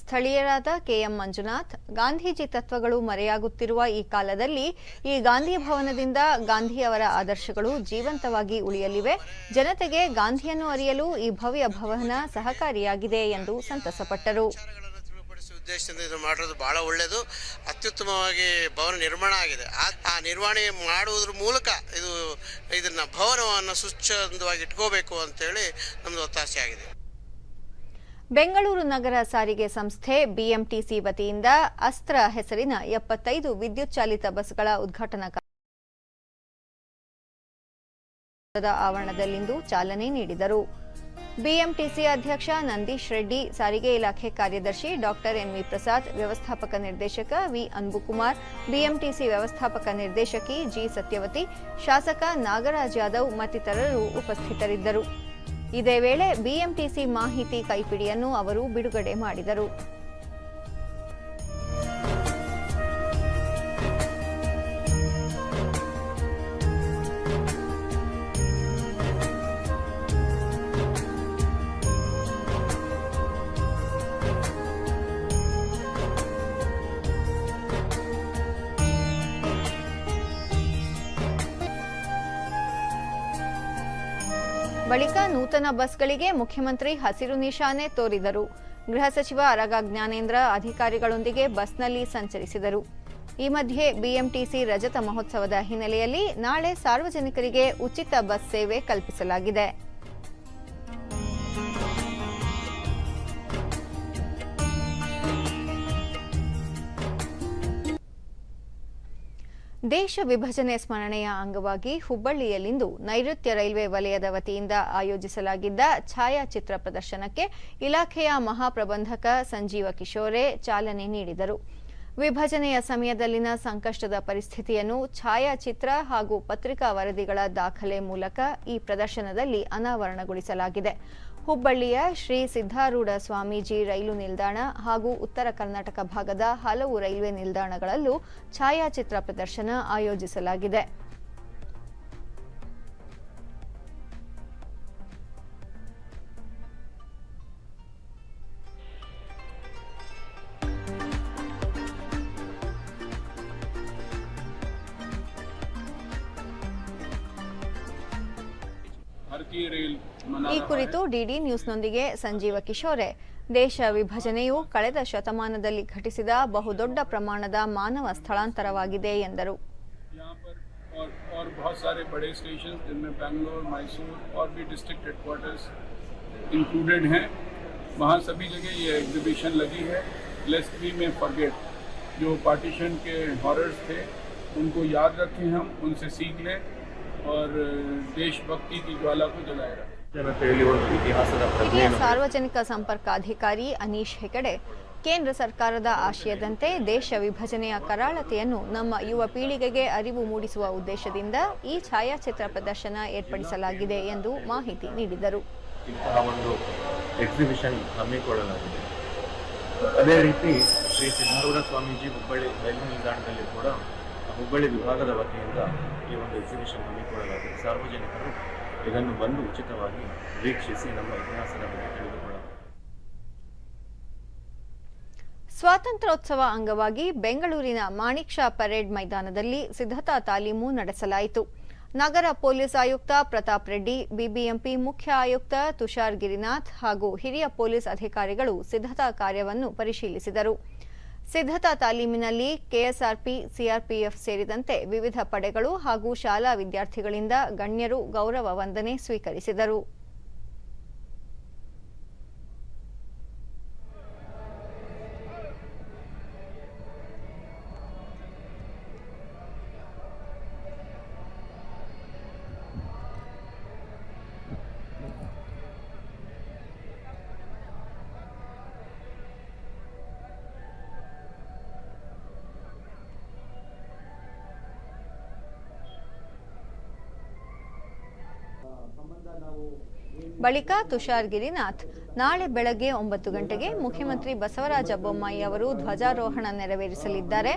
ಸ್ಥಳೀಯರಾದ ಕೆಎಂ ಮಂಜುನಾಥ್, ಗಾಂಧೀಜಿ ತತ್ವಗಳು ಮರೆಯಾಗುತ್ತಿರುವ ಈ ಕಾಲದಲ್ಲಿ ಈ ಗಾಂಧಿ ಭವನದಿಂದ ಗಾಂಧಿಯವರ ಆದರ್ಶಗಳು ಜೀವಂತವಾಗಿ ಉಳಿಯಲಿವೆ. ಜನತೆಗೆ ಗಾಂಧಿಯನ್ನು ಅರಿಯಲು ಈ ಭವ್ಯ ಭವನ ಸಹಕಾರಿಯಾಗಿದೆ ಎಂದು ಸಂತಸಪಟ್ಟರು. ಉದ್ದೇಶದಿಂದ ಇದು ಮಾಡೋದು ಬಹಳ ಒಳ್ಳೆಯದು. ಅತ್ಯುತ್ತಮವಾಗಿ ಭವನ ನಿರ್ಮಾಣ ಆಗಿದೆ. ಆ ನಿರ್ವಹಣೆ ಮಾಡುವುದ್ರ ಮೂಲಕ ಇದನ್ನ ಭವನವನ್ನು ಸ್ವಚ್ಛಂದವಾಗಿ ಇಟ್ಕೋಬೇಕು ಅಂತೇಳಿ ನಮ್ದು ಒತ್ತಾಸೆ ಆಗಿದೆ. ಬೆಂಗಳೂರು ನಗರ ಸಾರಿಗೆ ಸಂಸ್ಥೆ ಬಿಎಂಟಿಸಿ ವತಿಯಿಂದ ಅಸ್ತ್ರ ಹೆಸರಿನ 75 ವಿದ್ಯುತ್ ಚಾಲಿತ ಬಸ್ಗಳ ಉದ್ಘಾಟನಾ ಆವರಣದಲ್ಲಿಂದು ಚಾಲನೆ ನೀಡಿದರು. ಬಿಎಂಟಿಸಿ ಅಧ್ಯಕ್ಷ ನಂದೀಶ್ ರೆಡ್ಡಿ, ಸಾರಿಗೆ ಇಲಾಖೆ ಕಾರ್ಯದರ್ಶಿ ಡಾಕ್ಟರ್ ಎನ್ವಿ ಪ್ರಸಾದ್, ವ್ಯವಸ್ಥಾಪಕ ನಿರ್ದೇಶಕ ವಿ ಅನ್ಬುಕುಮಾರ್, ಬಿಎಂಟಿಸಿ ವ್ಯವಸ್ಥಾಪಕ ನಿರ್ದೇಶಕಿ ಜಿ ಸತ್ಯವತಿ, ಶಾಸಕ ನಾಗರಾಜ್ ಯಾದವ್ ಮತ್ತಿತರರು ಉಪಸ್ಥಿತರಿದ್ದರು. ಇದೇ ವೇಳೆ ಬಿಎಂಟಿಸಿ ಮಾಹಿತಿ ಕೈಪಿಡಿಯನ್ನು ಅವರು ಬಿಡುಗಡೆ ಮಾಡಿದರು. ಬಳಿಕ ನೂತನ ಬಸ್ಗಳಿಗೆ ಮುಖ್ಯಮಂತ್ರಿ ಹಸಿರು ನಿಶಾನೆ ತೋರಿದರು. ಗೃಹ ಸಚಿವ ಆರಗ ಜ್ಞಾನೇಂದ್ರ ಅಧಿಕಾರಿಗಳೊಂದಿಗೆ ಬಸ್ನಲ್ಲಿ ಸಂಚರಿಸಿದರು. ಈ ಮಧ್ಯೆ ಬಿಎಂಟಿಸಿ ರಜತ ಮಹೋತ್ಸವದ ಹಿನ್ನೆಲೆಯಲ್ಲಿ ನಾಳೆ ಸಾರ್ವಜನಿಕರಿಗೆ ಉಚಿತ ಬಸ್ ಸೇವೆ ಕಲ್ಪಿಸಲಾಗಿದೆ. ದೇಶ ವಿಭಜನೆ ಸ್ಮರಣೆಯ ಅಂಗವಾಗಿ ಹುಬ್ಬಳ್ಳಿಯಲ್ಲಿಂದು ನೈಋತ್ಯ ರೈಲ್ವೆ ವಲಯದ ವತಿಯಿಂದ ಆಯೋಜಿಸಲಾಗಿದ್ದ ಛಾಯಾಚಿತ್ರ ಪ್ರದರ್ಶನಕ್ಕೆ ಇಲಾಖೆಯ ಮಹಾಪ್ರಬಂಧಕ ಸಂಜೀವ ಕಿಶೋರೆ ಚಾಲನೆ ನೀಡಿದರು. ವಿಭಜನೆಯ ಸಮಯದಲ್ಲಿನ ಸಂಕಷ್ಟದ ಪರಿಸ್ಥಿತಿಯನ್ನು ಛಾಯಾಚಿತ್ರ ಹಾಗೂ ಪತ್ರಿಕಾ ವರದಿಗಳ ದಾಖಲೆ ಮೂಲಕ ಈ ಪ್ರದರ್ಶನದಲ್ಲಿ ಅನಾವರಣಗೊಳಿಸಲಾಗಿದೆ. ಹುಬ್ಬಳ್ಳಿಯ ಶ್ರೀ ಸಿದ್ಧಾರೂಢ ಸ್ವಾಮೀಜಿ ರೈಲು ನಿಲ್ದಾಣ ಹಾಗೂ ಉತ್ತರ ಕರ್ನಾಟಕ ಭಾಗದ ಹಲವು ರೈಲ್ವೆ ನಿಲ್ದಾಣಗಳಲ್ಲೂ ಛಾಯಾಚಿತ್ರ ಪ್ರದರ್ಶನ ಆಯೋಜಿಸಲಾಗಿದೆ. ಈ ಕುರಿತು ಡಿಡಿ ನ್ಯೂಸ್ನೊಂದಿಗೆ ಸಂಜೀವ ಕಿಶೋರೆ, ದೇಶ ವಿಭಜನೆಯು ಕಳೆದ ಶತಮಾನದಲ್ಲಿ ಘಟಿಸಿದ ಬಹುದೊಡ್ಡ ಪ್ರಮಾಣದ ಮಾನವ ಸ್ಥಳಾಂತರವಾಗಿದೆ ಎಂದರು. और बहुत सारे बड़े स्टेशन जिनमें बेंगलोर, मैसूर और भी डिस्ट्रिक्ट हेडक्वार्टर्स इंक्लूडेड हैं, वहाँ सभी जगह ये एग्जीबिशन लगी है. लेट्स वी में फॉरगेट, जो पार्टीशन के हॉरर्स थे उनको याद रखें, हम उनसे सीख लें और देशभक्ति की ज्वाला को जलाए रखें. ಹಿರಿಯ ಸಾರ್ವಜನಿಕ ಸಂಪರ್ಕಾಧಿಕಾರಿ ಅನೀಶ್ ಹೆಗಡೆ, ಕೇಂದ್ರ ಸರ್ಕಾರದ ಆಶಯದಂತೆ ದೇಶ ವಿಭಜನೆಯ ಕರಾಳತೆಯನ್ನು ನಮ್ಮ ಯುವ ಪೀಳಿಗೆಗೆ ಅರಿವು ಮೂಡಿಸುವ ಉದ್ದೇಶದಿಂದ ಈ ಛಾಯಾಚಿತ್ರ ಪ್ರದರ್ಶನ ಏರ್ಪಡಿಸಲಾಗಿದೆ ಎಂದು ಮಾಹಿತಿ ನೀಡಿದರು. ಇಂತಹ ಒಂದು ಎಕ್ಸಿಬಿಷನ್ ಹಮ್ಮಿಕೊಳ್ಳಲಾಗಿದೆ. ಅದೇ ರೀತಿ ಶ್ರೀ ಸಿದ್ಧಾರೂಢ ಸ್ವಾಮೀಜಿ ಹುಬ್ಬಳ್ಳಿ ರೈಲು ನಿಲ್ದಾಣದಲ್ಲಿ ಕೂಡ ಹುಬ್ಬಳ್ಳಿ ವಿಭಾಗದ ವತಿಯಿಂದ ಈ ಒಂದು ಎಕ್ಸಿಬಿಷನ್ ಹಮ್ಮಿಕೊಳ್ಳಲಾಗಿದೆ. ಸಾರ್ವಜನಿಕರು ಇದನ್ನು ಬಂದು ಉಚಿತವಾಗಿ ವೀಕ್ಷಿಸಿ ನಮ್ಮ ಇತಿಹಾಸದ ಬಗ್ಗೆ ತಿಳಿದುಕೊಳ್ಳಬಹುದು. ಸ್ವಾತಂತ್ರ್ಯೋತ್ಸವ ಅಂಗವಾಗಿ ಬೆಂಗಳೂರಿನ ಮಾಣಿಕ್ ಷಾ ಪರೇಡ್ ಮೈದಾನದಲ್ಲಿ ಸಿದ್ಧತಾ ತಾಲೀಮು ನಡೆಸಲಾಯಿತು. ನಗರ ಪೊಲೀಸ್ ಆಯುಕ್ತ ಪ್ರತಾಪ್ ರೆಡ್ಡಿ, ಬಿಬಿಎಂಪಿ ಮುಖ್ಯ ಆಯುಕ್ತ ತುಷಾರ್ ಗಿರಿನಾಥ್ ಹಾಗೂ ಹಿರಿಯ ಪೊಲೀಸ್ ಅಧಿಕಾರಿಗಳು ಸಿದ್ಧತಾ ಕಾರ್ಯವನ್ನು ಪರಿಶೀಲಿಸಿದರು. ಸಿದ್ಧತಾ ತಾಲೀಮಿನಲ್ಲಿ ಕೆಎಸ್ಆರ್ಪಿ, ಸಿಆರ್ಪಿಎಫ್ ಸೇರಿದಂತೆ ವಿವಿಧ ಪಡೆಗಳು ಹಾಗೂ ಶಾಲಾ ವಿದ್ಯಾರ್ಥಿಗಳಿಂದ ಗಣ್ಯರು ಗೌರವ ವಂದನೆ ಸ್ವೀಕರಿಸಿದರು. ಬಳಿಕ ತುಷಾರ್ ಗಿರಿನಾಥ್ ನಾಳೆ ಬೆಳಗ್ಗೆ 9 ಗಂಟೆಗೆ ಮುಖ್ಯಮಂತ್ರಿ ಬಸವರಾಜ ಬೊಮ್ಮಾಯಿ ಅವರು ಧ್ವಜಾರೋಹಣ ನೆರವೇರಿಸಲಿದ್ದಾರೆ.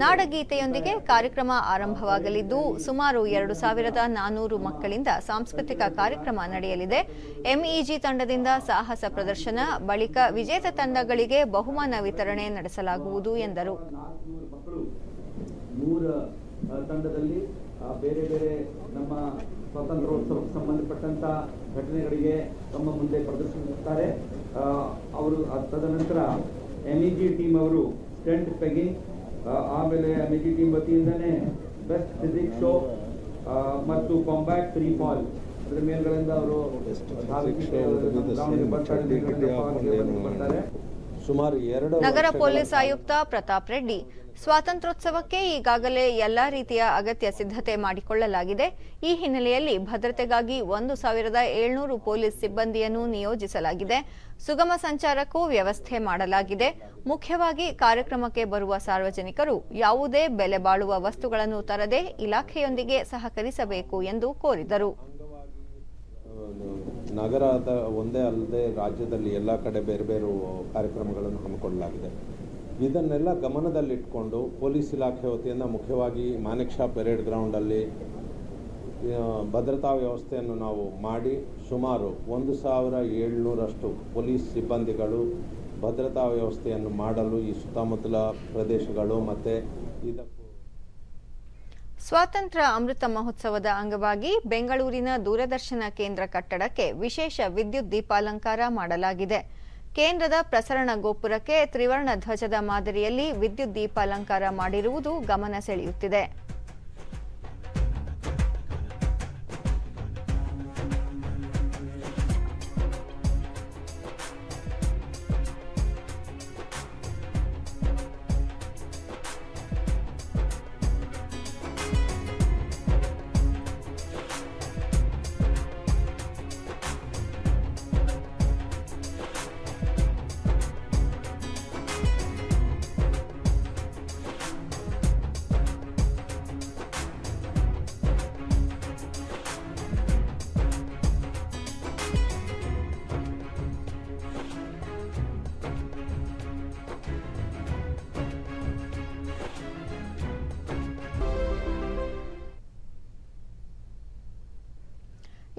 ನಾಡಗೀತೆಯೊಂದಿಗೆ ಕಾರ್ಯಕ್ರಮ ಆರಂಭವಾಗಲಿದ್ದು ಸುಮಾರು 2400 ಮಕ್ಕಳಿಂದ ಸಾಂಸ್ಕೃತಿಕ ಕಾರ್ಯಕ್ರಮ ನಡೆಯಲಿದೆ. ಎಂಇಜಿ ತಂಡದಿಂದ ಸಾಹಸ ಪ್ರದರ್ಶನ, ಬಳಿಕ ವಿಜೇತ ತಂಡಗಳಿಗೆ ಬಹುಮಾನ ವಿತರಣೆ ನಡೆಸಲಾಗುವುದು ಎಂದರು. ತಂಡದಲ್ಲಿ ಬೇರೆ ಬೇರೆ ನಮ್ಮ ಸ್ವಾತಂತ್ರ್ಯೋತ್ಸವಕ್ಕೆ ಸಂಬಂಧಪಟ್ಟಂತ ಘಟನೆಗಳಿಗೆ ತಮ್ಮ ಮುಂದೆ ಪ್ರದರ್ಶಿಸುತ್ತಾರೆ. ಅವರು ತದನಂತರ ಎಂಇಜಿ ಟೀಮ್ ಅವರು ಸ್ಟೆಂಟ್ ಪೆಗಿಂಗ್, ಆಮೇಲೆ ಎಂಇಜಿ ಟೀಮ್ ವತಿಯಿಂದನೇ ಬೆಸ್ಟ್ ಫಿಸಿಕ್ಸ್ ಶೋ ಮತ್ತು ಕಾಂಬ್ಯಾಟ್ ಫ್ರೀ ಫಾಲ್ ಅದರ ಮೇಲ್ಗಳಿಂದ ಅವರು ಬರ್ತಾರೆ. ಸುಮಾರು 2 ನಗರ ಪೊಲೀಸ್ ಆಯುಕ್ತ ಪ್ರತಾಪ್ ರೆಡ್ಡಿ, ಸ್ವಾತಂತ್ರ್ಯೋತ್ಸವಕ್ಕೆ ಈಗಾಗಲೇ ಎಲ್ಲಾ ರೀತಿಯ ಅಗತ್ಯ ಸಿದ್ಧತೆ ಮಾಡಿಕೊಳ್ಳಲಾಗಿದೆ. ಈ ಹಿನ್ನೆಲೆಯಲ್ಲಿ ಭದ್ರತೆಗಾಗಿ 1700 ಪೊಲೀಸ್ ಸಿಬ್ಬಂದಿಯನ್ನು ನಿಯೋಜಿಸಲಾಗಿದೆ. ಸುಗಮ ಸಂಚಾರಕ್ಕೂ ವ್ಯವಸ್ಥೆ ಮಾಡಲಾಗಿದೆ. ಮುಖ್ಯವಾಗಿ ಕಾರ್ಯಕ್ರಮಕ್ಕೆ ಬರುವ ಸಾರ್ವಜನಿಕರು ಯಾವುದೇ ಬೆಲೆ ಬಾಳುವ ವಸ್ತುಗಳನ್ನು ತರದೆ ಇಲಾಖೆಯೊಂದಿಗೆ ಸಹಕರಿಸಬೇಕು ಎಂದು ಕೋರಿದರು. ನಗರದ ಒಂದೇ ಅಲ್ಲದೆ ರಾಜ್ಯದಲ್ಲಿ ಎಲ್ಲ ಕಡೆ ಬೇರೆ ಬೇರೆ ಕಾರ್ಯಕ್ರಮಗಳನ್ನು ಹಮ್ಮಿಕೊಳ್ಳಲಾಗಿದೆ. ಇದನ್ನೆಲ್ಲ ಗಮನದಲ್ಲಿಟ್ಕೊಂಡು ಪೊಲೀಸ್ ಇಲಾಖೆ ವತಿಯಿಂದ ಮುಖ್ಯವಾಗಿ ಮಾಣಿಕ್ ಷಾ ಪರೇಡ್ ಗ್ರೌಂಡಲ್ಲಿ ಭದ್ರತಾ ವ್ಯವಸ್ಥೆಯನ್ನು ನಾವು ಮಾಡಿ ಸುಮಾರು 1700 ಪೊಲೀಸ್ ಸಿಬ್ಬಂದಿಗಳು ಭದ್ರತಾ ವ್ಯವಸ್ಥೆಯನ್ನು ಮಾಡಲು ಈ ಸುತ್ತಮುತ್ತಲ ಪ್ರದೇಶಗಳು ಮತ್ತು ಇದಕ್ಕೂ ಸ್ವಾತಂತ್ರ್ಯ ಅಮೃತ ಮಹೋತ್ಸವದ ಅಂಗವಾಗಿ ಬೆಂಗಳೂರಿನ ದೂರದರ್ಶನ ಕೇಂದ್ರ ಕಟ್ಟಡಕ್ಕೆ ವಿಶೇಷ ವಿದ್ಯುತ್ ದೀಪಾಲಂಕಾರ ಮಾಡಲಾಗಿದೆ. ಕೇಂದ್ರದ ಪ್ರಸರಣ ಗೋಪುರಕ್ಕೆ ತ್ರಿವರ್ಣ ಧ್ವಜದ ಮಾದರಿಯಲ್ಲಿ ವಿದ್ಯುತ್ ದೀಪಾಲಂಕಾರ ಮಾಡಿರುವುದು ಗಮನ ಸೆಳೆಯುತ್ತಿದೆ.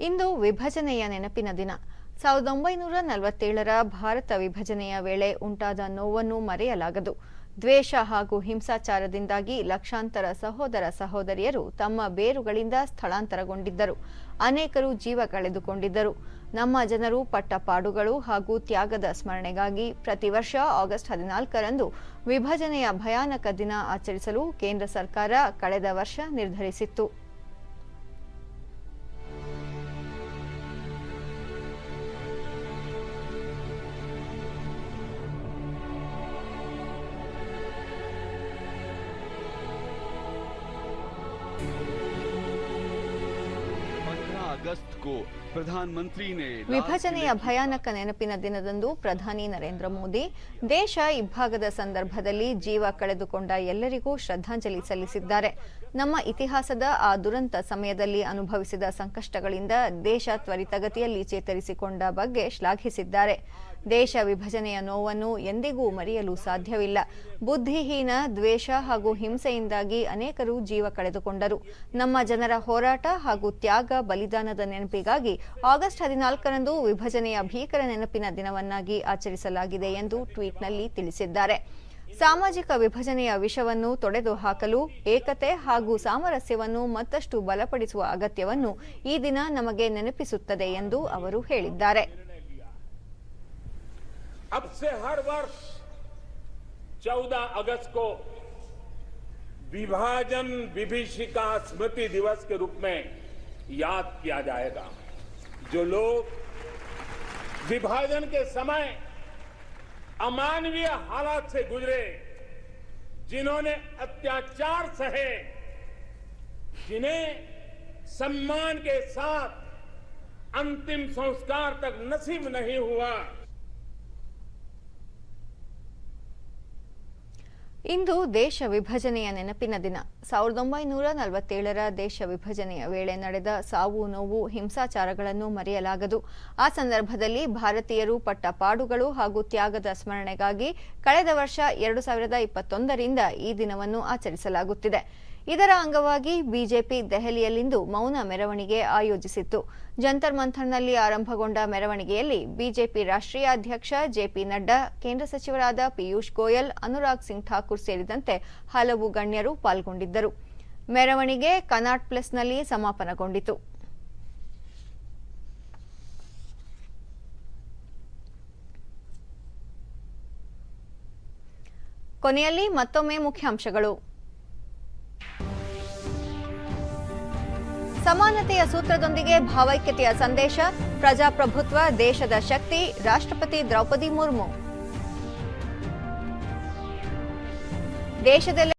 ಇಂದು ವಿಭಜನೆಯ ನೆನಪಿನ ದಿನ. 1947ರ ಭಾರತ ವಿಭಜನೆಯ ವೇಳೆ ಉಂಟಾದ ನೋವನ್ನು ಮರೆಯಲಾಗದು. ದ್ವೇಷ ಹಾಗೂ ಹಿಂಸಾಚಾರದಿಂದಾಗಿ ಲಕ್ಷಾಂತರ ಸಹೋದರ ಸಹೋದರಿಯರು ತಮ್ಮ ಬೇರುಗಳಿಂದ ಸ್ಥಳಾಂತರಗೊಂಡಿದ್ದರು. ಅನೇಕರು ಜೀವ ಕಳೆದುಕೊಂಡಿದ್ದರು. ನಮ್ಮ ಜನರು ಪಟ್ಟ ಪಾಡುಗಳು ಹಾಗೂ ತ್ಯಾಗದ ಸ್ಮರಣೆಗಾಗಿ ಪ್ರತಿ ವರ್ಷ ಆಗಸ್ಟ್ 14ರಂದು ವಿಭಜನೆಯ ಭಯಾನಕ ದಿನ ಆಚರಿಸಲು ಕೇಂದ್ರ ಸರ್ಕಾರ ಕಳೆದ ವರ್ಷ ನಿರ್ಧರಿಸಿತ್ತು. अगस्त को प्रधानमंत्री ने ವಿಭಜನೆಯ ಭಯಾನಕ ನೆನಪಿನ ದಿನದಂದು ಪ್ರಧಾನಿ ನರೇಂದ್ರ ಮೋದಿ ದೇಶ ಇಬ್ಬಾಗದ ಸಂದರ್ಭದಲ್ಲಿ ಜೀವ ಕಳೆದುಕೊಂಡ ಎಲ್ಲರಿಗೂ ಶ್ರದ್ಧಾಂಜಲಿ ಸಲ್ಲಿಸಿದ್ದಾರೆ. ನಮ್ಮ ಇತಿಹಾಸದ ಆ ದುರಂತ ಸಮಯದಲ್ಲಿ ಅನುಭವಿಸಿದ ಸಂಕಷ್ಟಗಳಿಂದ ದೇಶ ತ್ವರಿತಗತಿಯಲ್ಲಿ ಚೇತರಿಸಿಕೊಂಡ ಬಗ್ಗೆ ಶ್ಲಾಘಿಸಿದ್ದಾರೆ. ದೇಶ ವಿಭಜನೆಯ ನೋವನ್ನು ಎಂದಿಗೂ ಮರೆಯಲು ಸಾಧ್ಯವಿಲ್ಲ. ಬುದ್ಧಿಹೀನ ದ್ವೇಷ ಹಾಗೂ ಹಿಂಸೆಯಿಂದಾಗಿ ಅನೇಕರು ಜೀವ ಕಳೆದುಕೊಂಡರು. ನಮ್ಮ ಜನರ ಹೋರಾಟ ಹಾಗೂ ತ್ಯಾಗ ಬಲಿದಾನದ ನೆನಪಿಗಾಗಿ ಆಗಸ್ಟ್ 14ರಂದು ವಿಭಜನೆಯ ಭೀಕರ ನೆನಪಿನ ದಿನವನ್ನಾಗಿ ಆಚರಿಸಲಾಗಿದೆ ಎಂದು ಟ್ವೀಟ್ನಲ್ಲಿ ತಿಳಿಸಿದ್ದಾರೆ. ಸಾಮಾಜಿಕ ವಿಭಜನೆಯ ವಿಷವನ್ನು ತೊಡೆದು ಹಾಕಲು ಏಕತೆ ಹಾಗೂ ಸಾಮರಸ್ಯವನ್ನು ಮತ್ತಷ್ಟು ಬಲಪಡಿಸುವ ಅಗತ್ಯವನ್ನು ಈ ದಿನ ನಮಗೆ ನೆನಪಿಸುತ್ತದೆ ಎಂದು ಅವರು ಹೇಳಿದ್ದಾರೆ. अब से हर वर्ष 14 अगस्त को विभाजन विभीषिका स्मृति दिवस के रूप में याद किया जाएगा. जो लोग विभाजन के समय अमानवीय हालात से गुजरे, जिन्होंने अत्याचार सहे, जिन्हें सम्मान के साथ अंतिम संस्कार तक नसीब नहीं हुआ, ಇಂದು ದೇಶ ವಿಭಜನೆಯ ನೆನಪಿನ ದಿನ. 1947ರ ದೇಶ ವಿಭಜನೆಯ ವೇಳೆ ನಡೆದ ಸಾವು ನೋವು ಹಿಂಸಾಚಾರಗಳನ್ನು ಮರೆಯಲಾಗದು. ಆ ಸಂದರ್ಭದಲ್ಲಿ ಭಾರತೀಯರು ಪಟ್ಟ ಪಾಡುಗಳು ಹಾಗೂ ತ್ಯಾಗದ ಸ್ಮರಣೆಗಾಗಿ ಕಳೆದ ವರ್ಷ 2021ರಿಂದ ಈ ದಿನವನ್ನು ಆಚರಿಸಲಾಗುತ್ತಿದೆ. ಇದರ ಅಂಗವಾಗಿ ಬಿಜೆಪಿ ದೆಹಲಿಯಲ್ಲಿಂದು ಮೌನ ಮೆರವಣಿಗೆ ಆಯೋಜಿಸಿತ್ತು. ಜಂತರ್ ಮಂಥರ್ನಲ್ಲಿ ಆರಂಭಗೊಂಡ ಮೆರವಣಿಗೆಯಲ್ಲಿ ಬಿಜೆಪಿ ರಾಷ್ಟ್ರೀಯ ಅಧ್ಯಕ್ಷ ಜೆಪಿ ನಡ್ಡಾ, ಕೇಂದ್ರ ಸಚಿವರಾದ ಪಿಯೂಷ್ ಗೋಯಲ್, ಅನುರಾಗ್ ಸಿಂಗ್ ಠಾಕೂರ್ ಸೇರಿದಂತೆ ಹಲವು ಗಣ್ಯರು ಪಾಲ್ಗೊಂಡಿದ್ದರು. ಮೆರವಣಿಗೆ ಕನಾಟ್ ಪ್ಲೇಸ್ನಲ್ಲಿ ಸಮಾಪನಗೊಂಡಿತು. ಕೊನೆಯಲ್ಲಿ ಮತ್ತೊಮ್ಮೆ ಮುಖ್ಯಾಂಶಗಳು. ಸಮಾನತೆಯ ಸೂತ್ರದೊಂದಿಗೆ ಭಾವೈಕ್ಯತೆಯ ಸಂದೇಶ, ಪ್ರಜಾಪ್ರಭುತ್ವ ದೇಶದ ಶಕ್ತಿ, ರಾಷ್ಟ್ರಪತಿ ದ್ರೌಪದಿ ಮುರ್ಮು. ದೇಶದಲ್ಲಿ